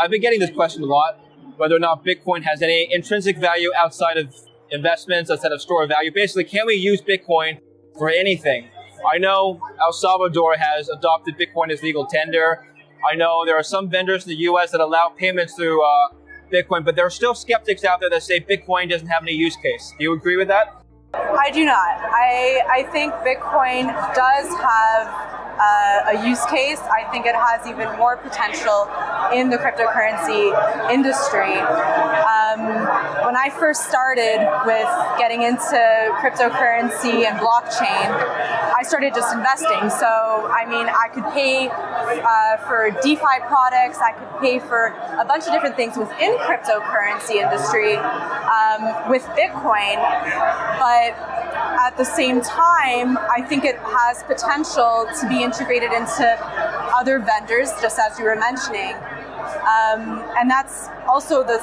I've been getting this question a lot, whether or not Bitcoin has any intrinsic value outside of investments, outside of store of value. Basically, can we use Bitcoin for anything? I know El Salvador has adopted Bitcoin as legal tender. I know there are some vendors in the US that allow payments through Bitcoin, but there are still skeptics out there that say Bitcoin doesn't have any use case. Do you agree with that? I do not. I think Bitcoin does have a use case. I think it has even more potential in the cryptocurrency industry. When I first started with getting into cryptocurrency and blockchain, I started just investing. So, I mean, I could pay for DeFi products, I could pay for a bunch of different things within cryptocurrency industry with Bitcoin, but at the same time, I think it has potential to be integrated into other vendors, just as you were mentioning, and that's also the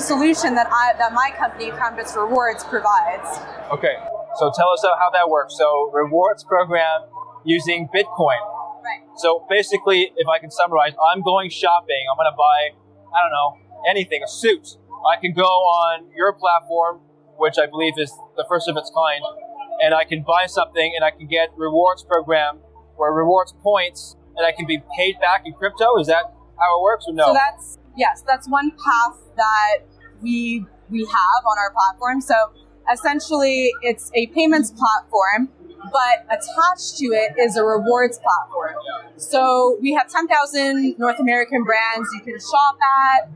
solution that my company, CrownBits Rewards, provides. Okay, so tell us how that works. So, rewards program using Bitcoin. Right. So basically, if I can summarize, I'm going shopping. I'm going to buy, I don't know, anything, a suit. I can go on your platform, which I believe is the first of its kind, and I can buy something and I can get rewards program or rewards points and I can be paid back in crypto. Is that how it works or no? So that's one path that we have on our platform. So essentially it's a payments platform, but attached to it is a rewards platform. So we have 10,000 North American brands you can shop at.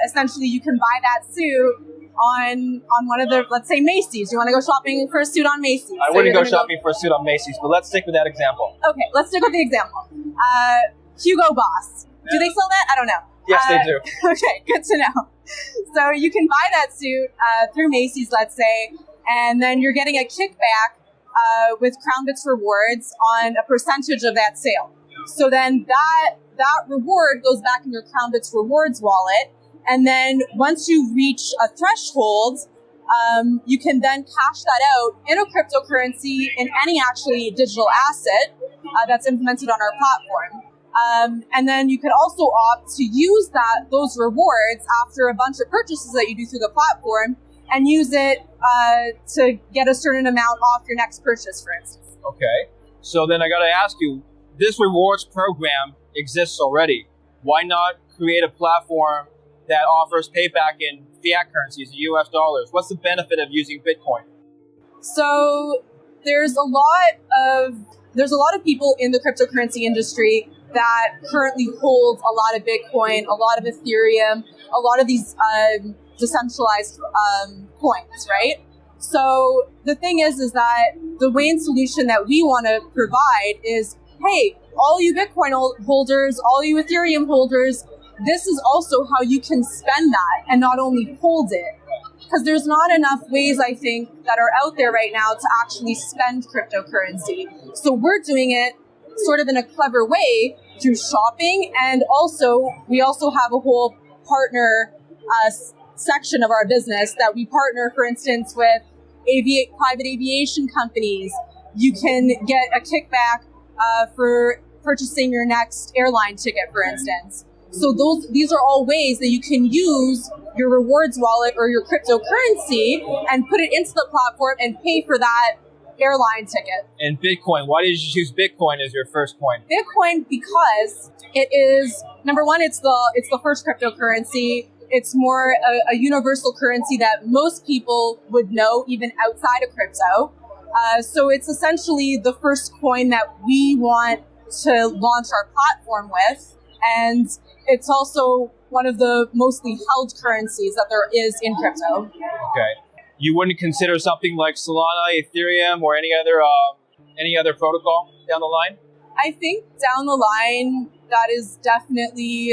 Essentially you can buy that suit on one of the, let's say Macy's. You want to go shopping for a suit on Macy's. I wouldn't go shopping for a suit on Macy's, but let's stick with that example. Okay, let's stick with the example. Hugo Boss. Do they sell that? I don't know. Yes, they do. Okay, good to know. So you can buy that suit through Macy's, let's say, and then you're getting a kickback with CrownBits Rewards on a percentage of that sale. So then that reward goes back in your CrownBits Rewards wallet. And then once you reach a threshold, you can then cash that out in a cryptocurrency, in any actually digital asset that's implemented on our platform. And then you could also opt to use those rewards after a bunch of purchases that you do through the platform and use it to get a certain amount off your next purchase, for instance. Okay. So then I got to ask you, this rewards program exists already. Why not create a platform that offers payback in fiat currencies, US dollars? What's the benefit of using Bitcoin? So there's a lot of people in the cryptocurrency industry that currently hold a lot of Bitcoin, a lot of Ethereum, a lot of these decentralized coins, right? So the thing is that the main solution that we want to provide is, hey, all you Bitcoin holders, all you Ethereum holders, this is also how you can spend that and not only hold it. Because there's not enough ways, I think, that are out there right now to actually spend cryptocurrency. So we're doing it sort of in a clever way through shopping. And also, we also have a whole partner section of our business that we partner, for instance, with private aviation companies. You can get a kickback for purchasing your next airline ticket, for instance. So these are all ways that you can use your rewards wallet or your cryptocurrency and put it into the platform and pay for that airline ticket. And Bitcoin, why did you choose Bitcoin as your first coin? Bitcoin, because it is, number one, it's the first cryptocurrency. It's more a universal currency that most people would know even outside of crypto. So it's essentially the first coin that we want to launch our platform with. And it's also one of the mostly held currencies that there is in crypto. Okay. You wouldn't consider something like Solana, Ethereum, or any other protocol down the line? I think down the line, that is definitely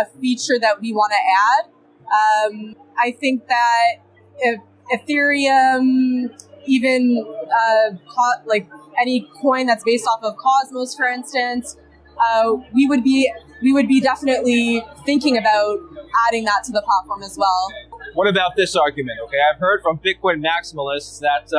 a feature that we want to add. I think that if Ethereum, even like any coin that's based off of Cosmos, for instance, we would be definitely thinking about adding that to the platform as well. What about this argument? Okay, I've heard from Bitcoin maximalists that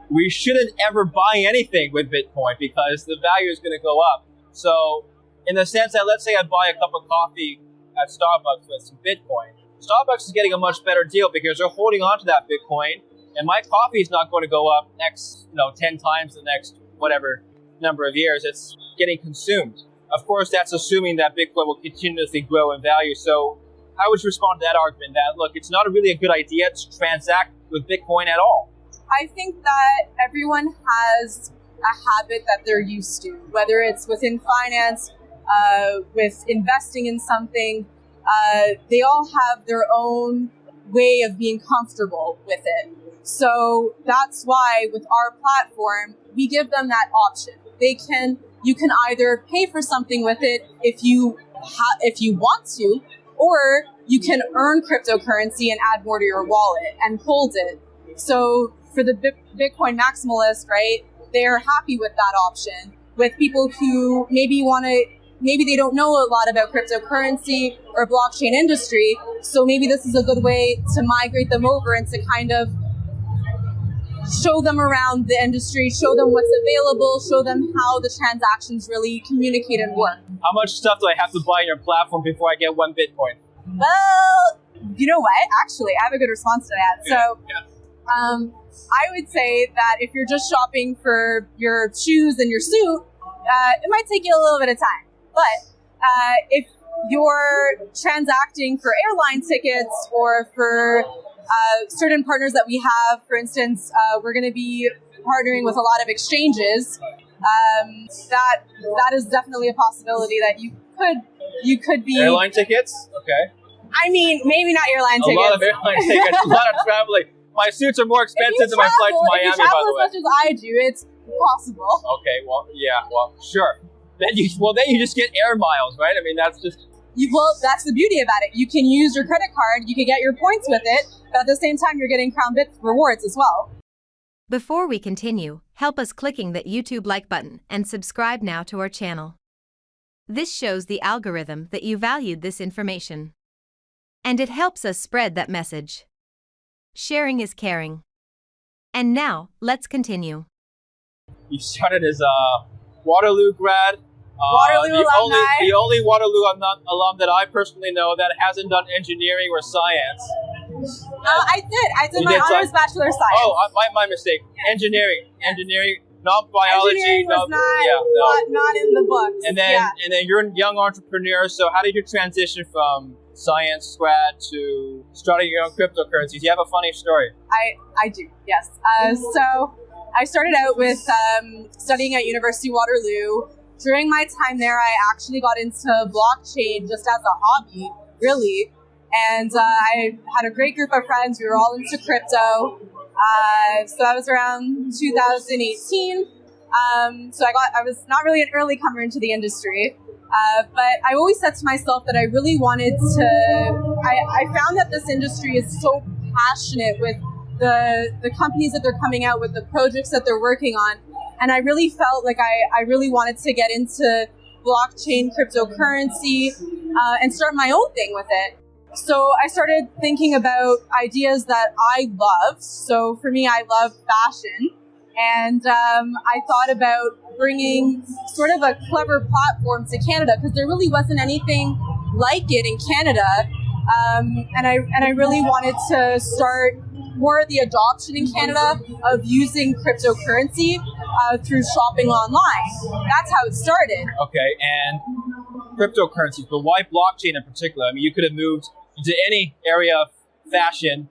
we shouldn't ever buy anything with Bitcoin because the value is going to go up. So in the sense that, let's say I buy a cup of coffee at Starbucks with some Bitcoin. Starbucks is getting a much better deal because they're holding on to that Bitcoin, and my coffee is not going to go up 10 times the next whatever number of years. It's getting consumed. Of course, that's assuming that Bitcoin will continuously grow in value. So how would you respond to that argument that, look, it's not really a good idea to transact with Bitcoin at all? I think that everyone has a habit that they're used to, whether it's within finance, with investing in something. They all have their own way of being comfortable with it. So that's why with our platform, we give them that option. You can either pay for something with it if you want to, or you can earn cryptocurrency and add more to your wallet and hold it. So for the Bitcoin maximalist, right, they're happy with that option. With people who maybe they don't know a lot about cryptocurrency or blockchain industry, so maybe this is a good way to migrate them over and to kind of show them around the industry, show them what's available, show them how the transactions really communicate and work. How much stuff do I have to buy on your platform before I get 1 Bitcoin? Well, you know what? Actually, I have a good response to that. So, I would say that if you're just shopping for your shoes and your suit, it might take you a little bit of time. But if you're transacting for airline tickets or for certain partners that we have, for instance, we're going to be partnering with a lot of exchanges. That is definitely a possibility that you could be airline tickets. Okay. I mean, maybe not airline tickets. A lot of airline tickets. A lot of traveling. My suits are more expensive than my flight to Miami, by the way. If you travel as much as I do, it's possible. Okay. Well, sure. Then you just get air miles, right? I mean, that's just. That's the beauty about it. You can use your credit card, you can get your points with it, but at the same time, you're getting CrownBits rewards as well. Before we continue, help us clicking that YouTube like button and subscribe now to our channel. This shows the algorithm that you valued this information. And it helps us spread that message. Sharing is caring. And now, let's continue. You started as a Waterloo grad. Waterloo alumni. The only Waterloo alum that I personally know that hasn't done engineering or science. I did my honors bachelor of science. Oh, my mistake. Yeah. Engineering, not biology. Engineering was not in the books. And then you're a young entrepreneur. So how did you transition from science grad to starting your own cryptocurrencies? You have a funny story. I do, yes. So I started out with studying at University Waterloo. During my time there, I actually got into blockchain just as a hobby, really. And I had a great group of friends. We were all into crypto. So that was around 2018. So I was not really an early comer into the industry. But I always said to myself that I really wanted to, I found that this industry is so passionate with the companies that they're coming out with, the projects that they're working on. And I really felt like I really wanted to get into blockchain, cryptocurrency, and start my own thing with it. So I started thinking about ideas that I loved. So for me, I love fashion. And I thought about bringing sort of a clever platform to Canada because there really wasn't anything like it in Canada. And I really wanted to start more of the adoption in Canada of using cryptocurrency through shopping online. That's how it started. Okay, and cryptocurrencies, but why blockchain in particular? I mean, you could have moved into any area of fashion,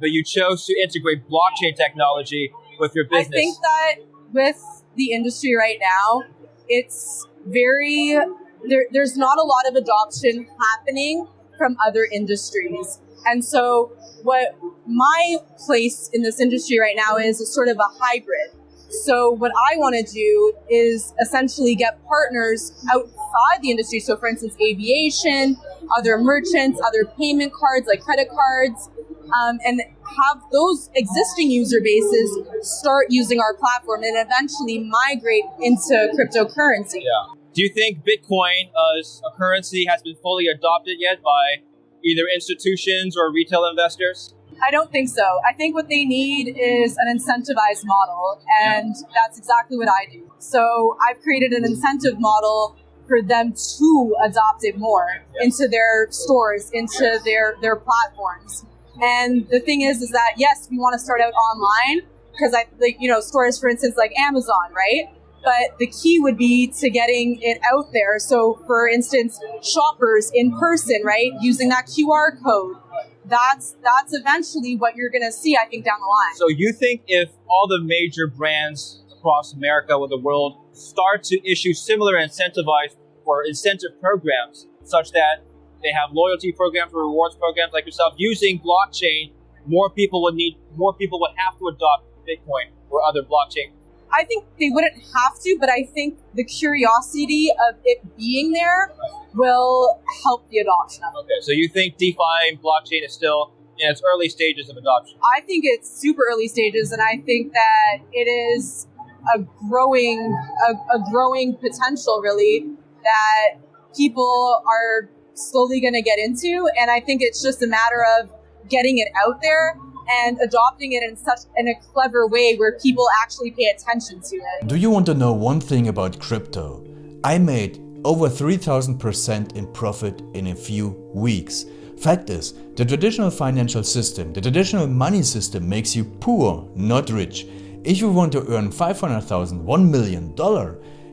but you chose to integrate blockchain technology with your business. I think that with the industry right now, it's there's not a lot of adoption happening from other industries. And so what my place in this industry right now is sort of a hybrid. So what I want to do is essentially get partners outside the industry. So for instance, aviation, other merchants, other payment cards like credit cards, and have those existing user bases start using our platform and eventually migrate into cryptocurrency. Yeah. Do you think Bitcoin as a currency has been fully adopted yet by either institutions or retail investors? I don't think so. I think what they need is an incentivized model, and that's exactly what I do. So I've created an incentive model for them to adopt it more into their stores, into their platforms. And the thing is that yes, we want to start out online because stores, for instance, like Amazon, right? But the key would be to getting it out there. So for instance, shoppers in person, right? Using that QR code. That's eventually what you're going to see, I think, down the line. So you think if all the major brands across America or the world start to issue similar incentive programs such that they have loyalty programs or rewards programs like yourself using blockchain, more people would have to adopt Bitcoin or other blockchain? I think they wouldn't have to, but I think the curiosity of it being there will help the adoption of it. Okay, so you think DeFi and blockchain is still in its early stages of adoption? I think it's super early stages, and I think that it is a growing potential, really, that people are slowly going to get into, and I think it's just a matter of getting it out there and adopting it in a clever way where people actually pay attention to it. Do you want to know one thing about crypto? I made over 3,000% in profit in a few weeks. Fact is, the traditional financial system, the traditional money system makes you poor, not rich. If you want to earn $500,000, $1 million,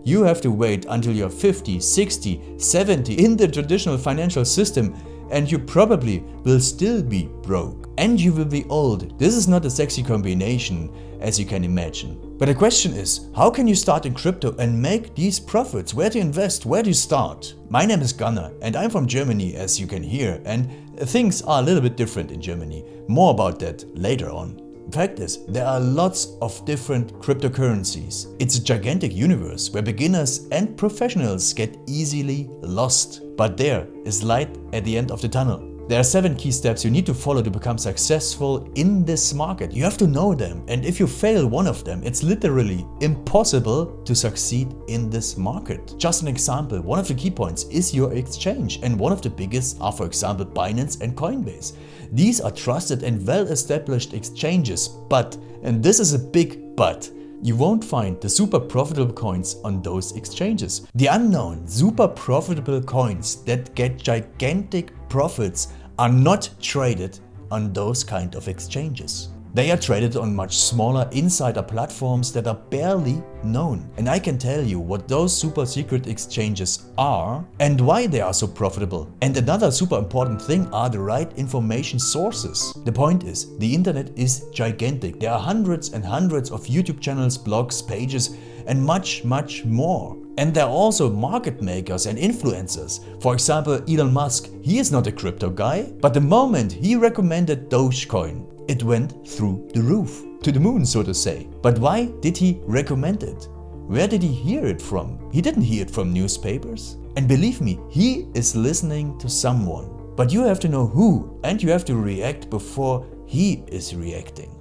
you have to wait until you're 50, 60, 70 in the traditional financial system, and you probably will still be broke. And you will be old. This is not a sexy combination, as you can imagine. But the question is, how can you start in crypto and make these profits? Where to invest? Where to start? My name is Gunnar and I'm from Germany, as you can hear, and things are a little bit different in Germany. More about that later on. Fact is, there are lots of different cryptocurrencies. It's a gigantic universe where beginners and professionals get easily lost. But there is light at the end of the tunnel. There are 7 key steps you need to follow to become successful in this market. You have to know them, and if you fail one of them, it's literally impossible to succeed in this market. Just an example, one of the key points is your exchange, and one of the biggest are, for example, Binance and Coinbase. These are trusted and well-established exchanges, but, and this is a big but, you won't find the super profitable coins on those exchanges. The unknown super profitable coins that get gigantic profits are not traded on those kind of exchanges. They are traded on much smaller insider platforms that are barely known. And I can tell you what those super secret exchanges are and why they are so profitable. And another super important thing are the right information sources. The point is, the internet is gigantic. There are hundreds and hundreds of YouTube channels, blogs, pages, and much more. And there are also market makers and influencers. For example, Elon Musk, he is not a crypto guy, but the moment he recommended Dogecoin, it went through the roof, to the moon, so to say. But why did he recommend it? Where did he hear it from? He didn't hear it from newspapers. And believe me, he is listening to someone. But you have to know who, and you have to react before he is reacting.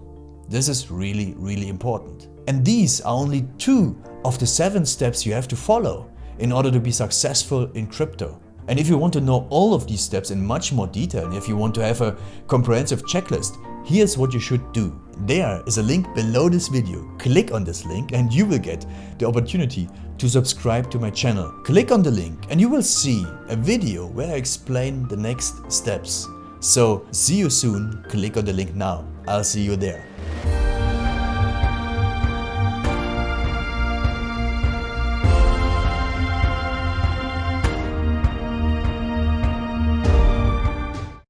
This is really, really important. And these are only 2 of the 7 steps you have to follow in order to be successful in crypto. And if you want to know all of these steps in much more detail, and if you want to have a comprehensive checklist, here's what you should do. There is a link below this video. Click on this link and you will get the opportunity to subscribe to my channel. Click on the link and you will see a video where I explain the next steps. So see you soon. Click on the link now. I'll see you there.